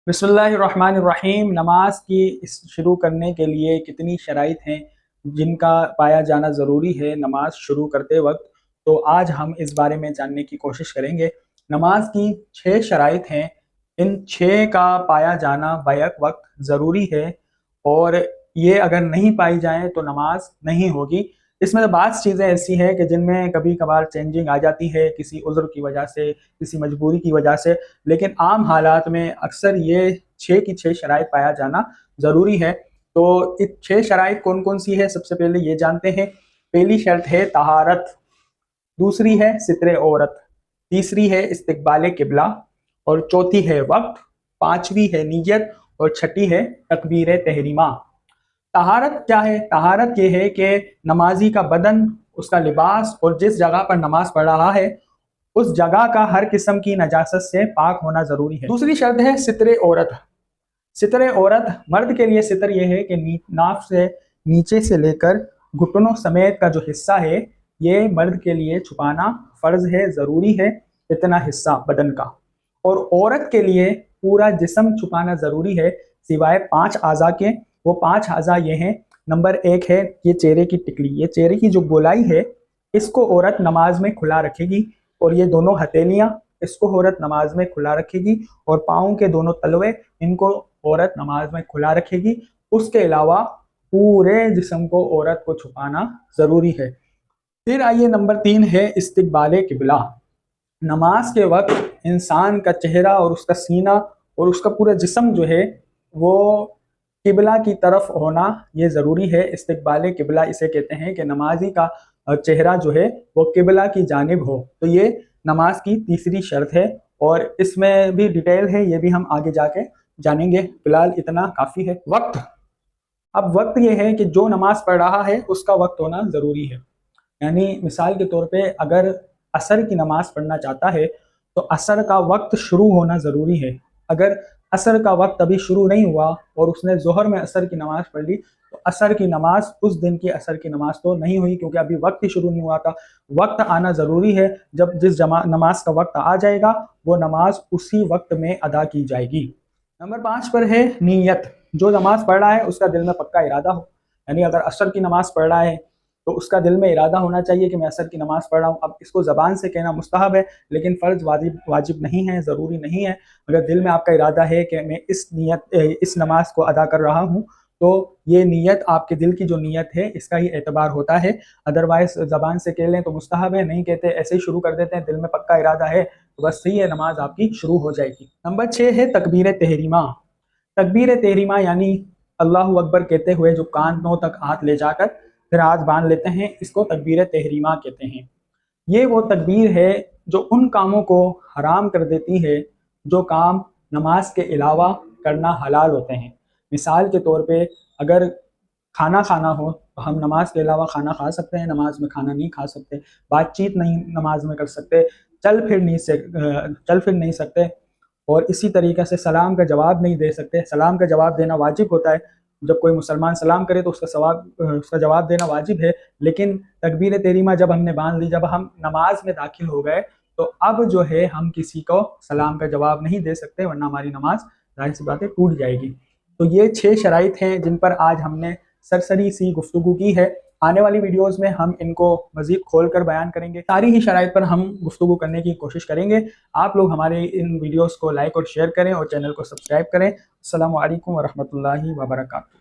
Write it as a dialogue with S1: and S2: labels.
S1: बिस्मिल्लाहिर्रहमानिर्रहीम। नमाज की शुरू करने के लिए कितनी शराइत हैं जिनका पाया जाना ज़रूरी है नमाज शुरू करते वक्त, तो आज हम इस बारे में जानने की कोशिश करेंगे। नमाज की 6 शराइत हैं, इन 6 का पाया जाना बैक वक्त ज़रूरी है और ये अगर नहीं पाई जाए तो नमाज नहीं होगी। इसमें तो बात चीज़ें ऐसी हैं कि जिनमें कभी कभार चेंजिंग आ जाती है किसी उज़्र की वजह से, किसी मजबूरी की वजह से, लेकिन आम हालात में अक्सर ये 6 की 6 शराइत पाया जाना ज़रूरी है। तो इस 6 शराइत कौन कौन सी है, सबसे पहले ये जानते हैं। पहली शर्त है तहारत, दूसरी है सित्रे औरत, तीसरी है इस्तिक़बाल किबला और चौथी है वक्त, पांचवी है नीयत और छठी है तकबीर तहरीमा। तहारत क्या है? तहारत ये है कि नमाजी का बदन, उसका लिबास और जिस जगह पर नमाज पढ़ रहा है उस जगह का हर किस्म की नजासत से पाक होना ज़रूरी है। दूसरी शर्त है सित्रे औरत। सित्रे औरत, मर्द के लिए सितर यह है कि नाफ से नीचे से लेकर घुटनों समेत का जो हिस्सा है ये मर्द के लिए छुपाना फ़र्ज है, ज़रूरी है इतना हिस्सा बदन का। और औरत के लिए पूरा जिस्म छुपाना ज़रूरी है सिवाय 5 आज़ा के। वो 5 आज़ा ये हैं। नंबर 1 है ये चेहरे की टिकली, ये चेहरे की जो गोलाई है इसको औरत नमाज में खुला रखेगी, और ये दोनों हथेलियाँ इसको औरत नमाज में खुला रखेगी, और पाँव के दोनों तलवे इनको औरत नमाज में खुला रखेगी। उसके अलावा पूरे जिस्म को औरत को छुपाना ज़रूरी है। फिर आइए नंबर 3 है इस्तिक़बाल किबला। नमाज के वक्त इंसान का चेहरा और उसका सीना और उसका पूरा जिस्म जो है वो किबला की तरफ होना ये ज़रूरी है। इस्तिक़बाल किबला इसे कहते हैं कि नमाजी का चेहरा जो है वो किबला की जानिब हो। तो ये नमाज की तीसरी शर्त है और इसमें भी डिटेल है, ये भी हम आगे जाके जानेंगे, फिलहाल इतना काफ़ी है। वक्त, अब वक्त ये है कि जो नमाज पढ़ रहा है उसका वक्त होना ज़रूरी है। यानी मिसाल के तौर पे अगर असर की नमाज पढ़ना चाहता है तो असर का वक्त शुरू होना ज़रूरी है। अगर असर का वक्त अभी शुरू नहीं हुआ और उसने ज़ोहर में असर की नमाज़ पढ़ ली तो असर की नमाज, उस दिन की असर की नमाज तो नहीं हुई, क्योंकि अभी वक्त ही शुरू नहीं हुआ था। वक्त आना ज़रूरी है, जब जिस नमाज का वक्त आ जाएगा वो नमाज उसी वक्त में अदा की जाएगी। नंबर 5 पर है नीयत। जो नमाज पढ़ रहा है उसका दिल में पक्का इरादा हो। यानी अगर असर की नमाज पढ़ रहा है तो उसका दिल में इरादा होना चाहिए कि मैं असर की नमाज़ पढ़ रहा हूँ। अब इसको ज़बान से कहना मुस्तहब है, लेकिन फ़र्ज़ वाजिब नहीं है, ज़रूरी नहीं है। अगर दिल में आपका इरादा है कि मैं इस नमाज को अदा कर रहा हूँ, तो ये नीयत, आपके दिल की जो नीयत है इसका ही एतबार होता है। अदरवाइज़ ज़बान से कह लें तो मुस्तहब है, नहीं कहते ऐसे ही शुरू कर देते हैं, दिल में पक्का इरादा है तो बस सही है, नमाज आपकी शुरू हो जाएगी। नंबर 6 है तकबीर तहरीमा। तकबीर तहरीमा यानी अल्लाहु अकबर कहते हुए जो कानों तक हाथ ले जाकर फिर हाथ बांध लेते हैं, इसको तकबीर तहरीमा कहते हैं। ये वो तकबीर है जो उन कामों को हराम कर देती है जो काम नमाज के अलावा करना हलाल होते हैं। मिसाल के तौर पे अगर खाना खाना हो तो हम नमाज के अलावा खाना खा सकते हैं, नमाज में खाना नहीं खा सकते। बातचीत नहीं नमाज में कर सकते, चल फिर नहीं सकते, और इसी तरीके से सलाम का जवाब नहीं दे सकते। सलाम का जवाब देना वाजिब होता है, जब कोई मुसलमान सलाम करे तो उसका जवाब देना वाजिब है। लेकिन तकबीर तहरीमा जब हमने बांध ली, जब हम नमाज में दाखिल हो गए, तो अब जो है हम किसी को सलाम का जवाब नहीं दे सकते, वरना हमारी नमाज जाहिर सी बात है टूट जाएगी। तो ये 6 शराइत हैं जिन पर आज हमने सरसरी सी गुफ्तगू की है। आने वाली वीडियोस में हम इनको मज़ीद खोल कर बयान करेंगे, सारी ही शराइत पर हम गुफ्तगू करने की कोशिश करेंगे। आप लोग हमारे इन वीडियोस को लाइक और शेयर करें और चैनल को सब्सक्राइब करें। अस्सलामु अलैकुम व रहमतुल्लाहि व बरकातहू।